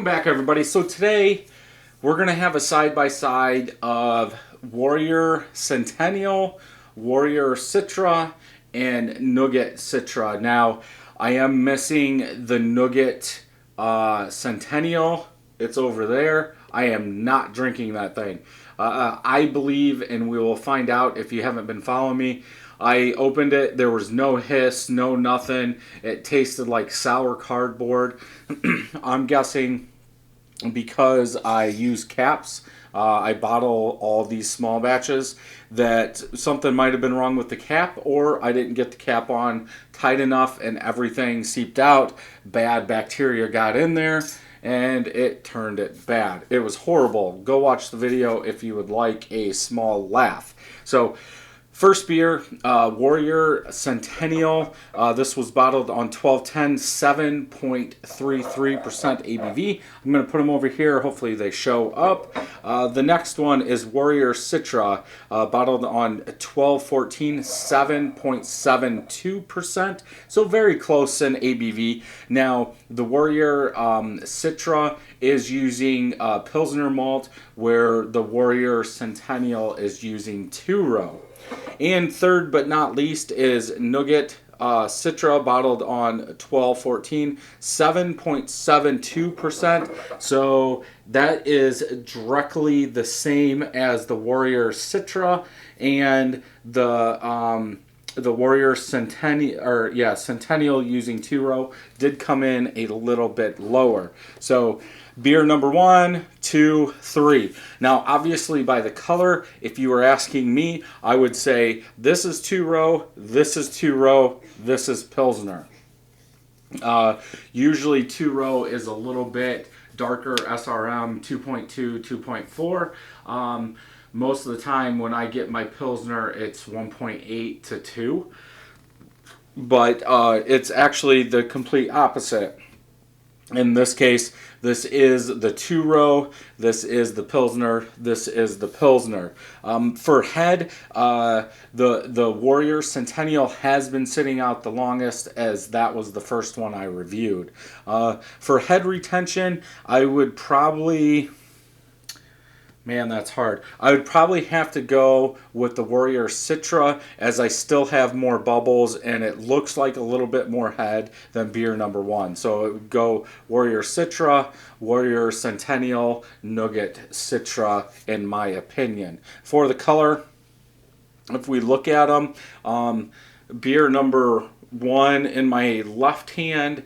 Welcome back, everybody. So today we're going to have a side-by-side of Warrior Centennial, Warrior Citra, and Nugget Citra. Now, I am missing the Nugget Centennial. It's over there. I am not drinking that thing. I believe, and we will find out if you haven't been following me, I opened it, there was no hiss, no nothing. It tasted like sour cardboard. I'm guessing because I use caps, I bottle all these small batches, that something might have been wrong with the cap, or I didn't get the cap on tight enough and everything seeped out. Bad bacteria got in there and it turned it bad. It was horrible. Go watch the video if you would like a small laugh. So, first beer, Warrior Centennial. This was bottled on 1210, 7.33% ABV. I'm going to put them over here. Hopefully they show up. The next one is Warrior Citra, bottled on 1214, 7.72%. So very close in ABV. Now, the Warrior Citra is using Pilsner malt, where the Warrior Centennial is using two-row. And third but not least is Nugget Citra, bottled on 1214, 7.72%. So that is directly the same as the Warrior Citra, and the Warrior Centennial using two-row did come in a little bit lower. So beer number 1, 2, 3. Now, obviously, by the color, if you were asking me, I would say this is two-row, this is two-row, this is Pilsner. Usually, two-row is a little bit darker, SRM 2.2, 2.4. Most of the time, when I get my Pilsner, it's 1.8 to 2. But it's actually the complete opposite. In this case, this is the two-row, this is the Pilsner, this is the Pilsner. For head, the Warrior Centennial has been sitting out the longest, as that was the first one I reviewed. For head retention, I would probably... Man, that's hard. I would probably have to go with the Warrior Citra, as I still have more bubbles and it looks like a little bit more head than beer number 1. So it would go Warrior Citra, Warrior Centennial, Nugget Citra, in my opinion. For the color, if we look at them, beer number 1 in my left hand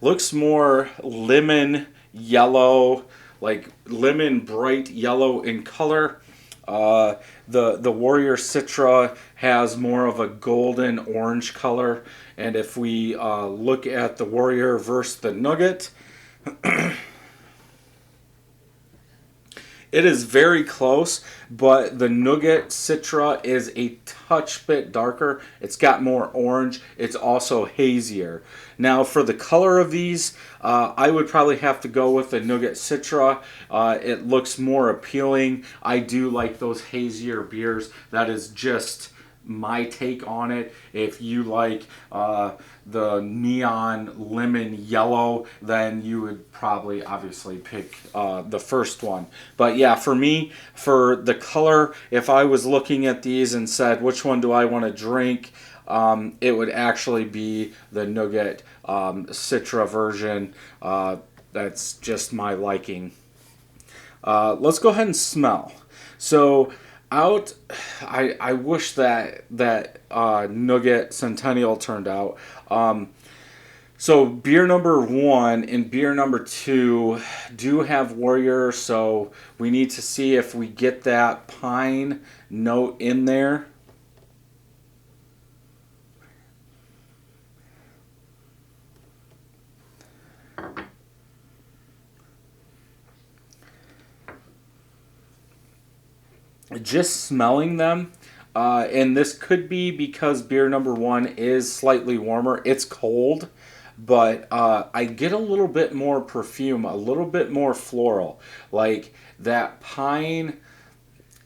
looks more lemon yellow, like lemon bright yellow in color. The Warrior Citra has more of a golden orange color. And if we look at the Warrior versus the Nugget, it is very close, but the Nugget Citra is a touch bit darker. It's got more orange. It's also hazier. Now, for the color of these, I would probably have to go with the Nugget Citra. It looks more appealing. I do like those hazier beers. That is just my take on it. If you like the neon lemon yellow, then you would probably obviously pick the first one. But yeah, for me, for the color, if I was looking at these and said which one do I want to drink, it would actually be the Nugget Citra version. That's just my liking. Let's go ahead and smell. So I wish that Nugget Centennial turned out. So beer number 1 and beer number 2 do have Warrior, so we need to see if we get that pine note in there. Just smelling them, and this could be because beer number 1 is slightly warmer. It's cold, but I get a little bit more perfume, a little bit more floral, like that pine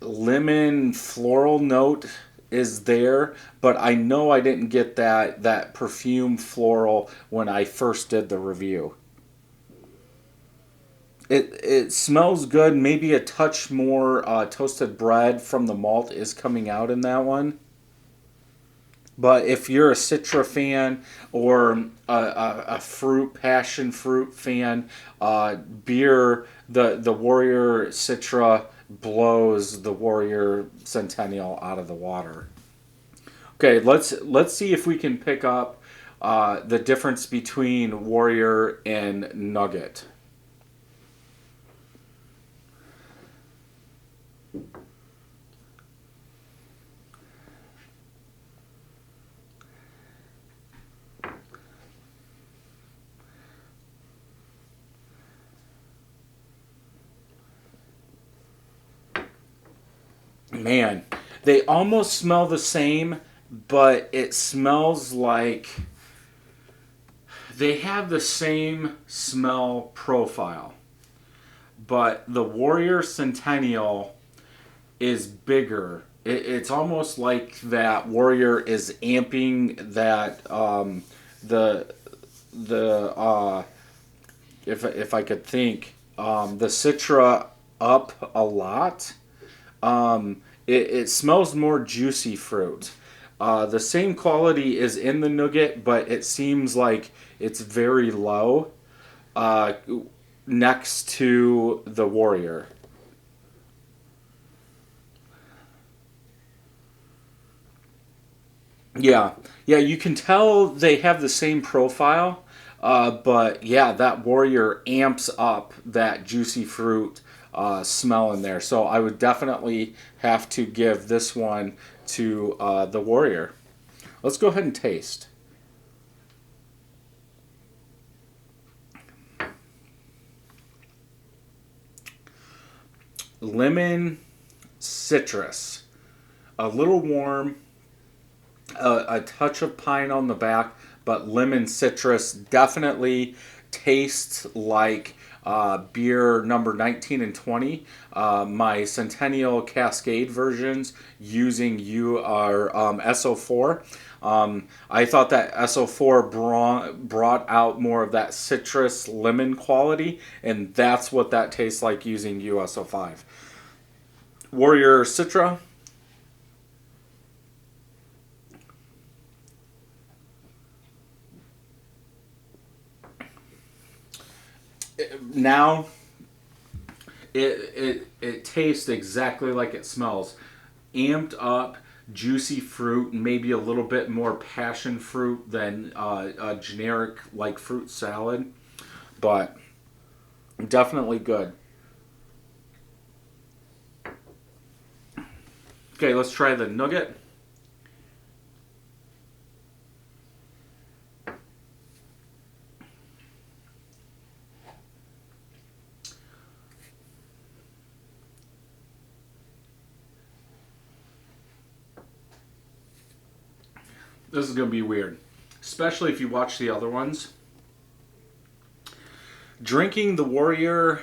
lemon floral note is there, but I know I didn't get that perfume floral when I first did the review. It smells good. Maybe a touch more toasted bread from the malt is coming out in that one. But if you're a Citra fan or a fruit, passion fruit fan, beer, the Warrior Citra blows the Warrior Centennial out of the water. Okay, let's see if we can pick up the difference between Warrior and Nugget. Man, they almost smell the same, but it smells like they have the same smell profile. But the Warrior Centennial is bigger. It's almost like that Warrior is amping that the if I could think the Citra up a lot. It smells more juicy fruit. The same quality is in the Nugget, but it seems like it's very low next to the Warrior. Yeah, yeah, you can tell they have the same profile, but yeah, that Warrior amps up that juicy fruit smell in there. So I would definitely have to give this one to the Warrior. Let's go ahead and taste. Lemon citrus, a little warm, a touch of pine on the back, but lemon citrus definitely tastes like beer number 19 and 20. My Centennial Cascade versions using SO4. I thought that SO4 brought out more of that citrus lemon quality, and that's what that tastes like using USO5. Warrior Citra. Now it tastes exactly like it smells. Amped up, juicy fruit, and maybe a little bit more passion fruit than a generic like fruit salad, but definitely good. Okay, let's try the Nugget. This is going to be weird, especially if you watch the other ones. Drinking the Warrior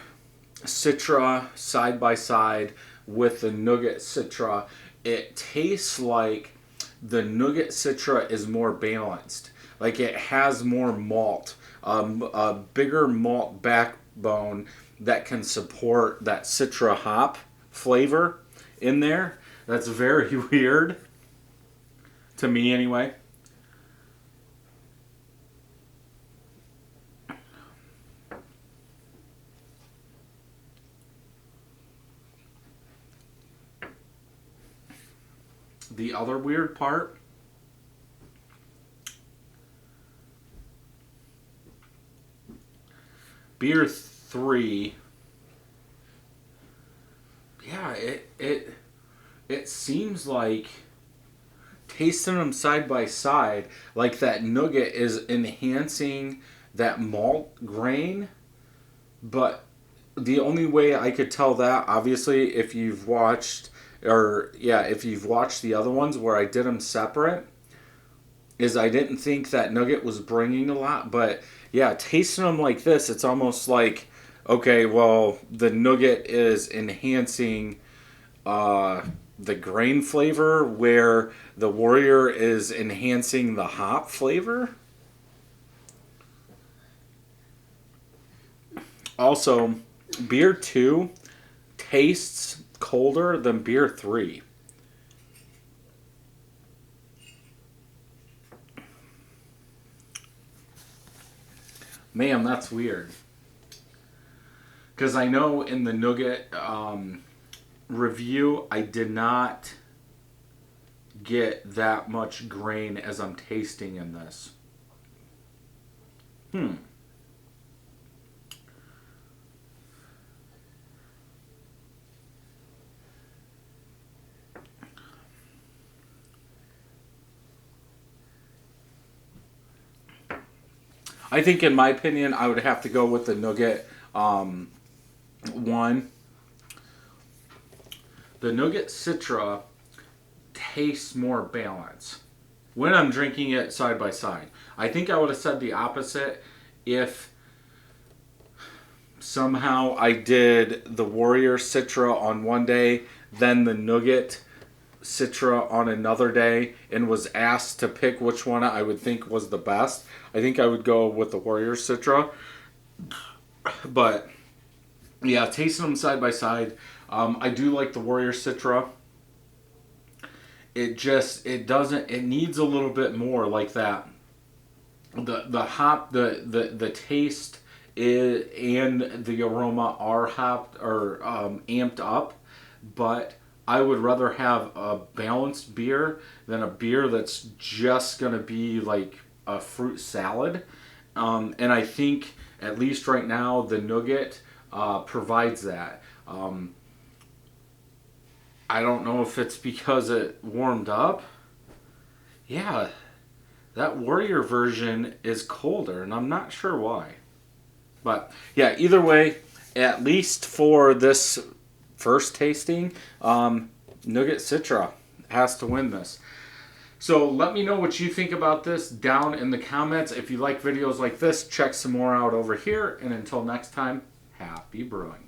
Citra side by side with the Nugget Citra, it tastes like the Nugget Citra is more balanced. Like it has more malt, a bigger malt backbone that can support that Citra hop flavor in there. That's very weird to me, anyway. The other weird part, beer 3, yeah, it seems like tasting them side by side, like that Nugget is enhancing that malt grain, but the only way I could tell that, obviously, if you've watched, or yeah, if you've watched the other ones where I did them separate, is I didn't think that Nugget was bringing a lot, but yeah, tasting them like this, it's almost like, okay, well, the Nugget is enhancing the grain flavor, where the Warrior is enhancing the hop flavor. Also, Beer 2 tastes colder than beer 3. Man, that's weird. Because I know in the Nugget review, I did not get that much grain as I'm tasting in this. I think, in my opinion, I would have to go with the Nugget 1. The Nugget Citra tastes more balanced when I'm drinking it side by side. I think I would have said the opposite if somehow I did the Warrior Citra on one day, then the Nugget Citra on another day, and was asked to pick which one I would think was the best. I think I would go with the Warrior Citra. But yeah, tasting them side by side, I do like the Warrior Citra. It needs a little bit more like that. The hop, the taste and the aroma are hopped or amped up, but I would rather have a balanced beer than a beer that's just going to be like a fruit salad. And I think, at least right now, the Nugget provides that. I don't know if it's because it warmed up. Yeah, that Warrior version is colder, and I'm not sure why. But yeah, either way, at least for this first tasting, Nugget Citra has to win this. So let me know what you think about this down in the comments. If you like videos like this, check some more out over here. And until next time, happy brewing.